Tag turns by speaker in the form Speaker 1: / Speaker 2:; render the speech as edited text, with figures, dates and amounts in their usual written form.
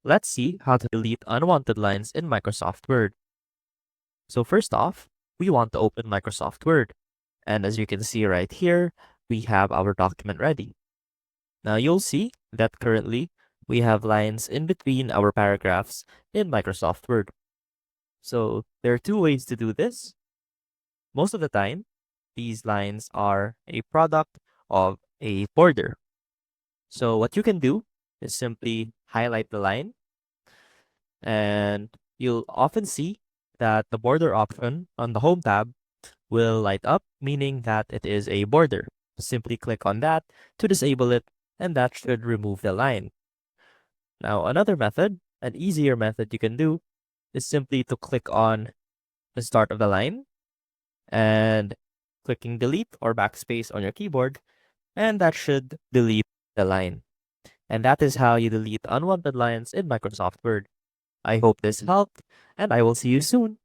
Speaker 1: Let's see how to delete unwanted lines in Microsoft Word. So first off, we want to open Microsoft Word. And as you can see right here, we have our document ready. Now you'll see that currently we have lines in between our paragraphs in Microsoft Word. So there are two ways to do this. Most of the time, these lines are a product of a border. So what you can do is simply highlight the line, and you'll often see that the border option on the home tab will light up, meaning that it is a border. Simply click on that to disable it, and that should remove the line. Now, another method, an easier method you can do, is simply to click on the start of the line and clicking delete or backspace on your keyboard, and that should delete the line. And that is how you delete unwanted lines in Microsoft Word. I hope this helped, and I will see you soon.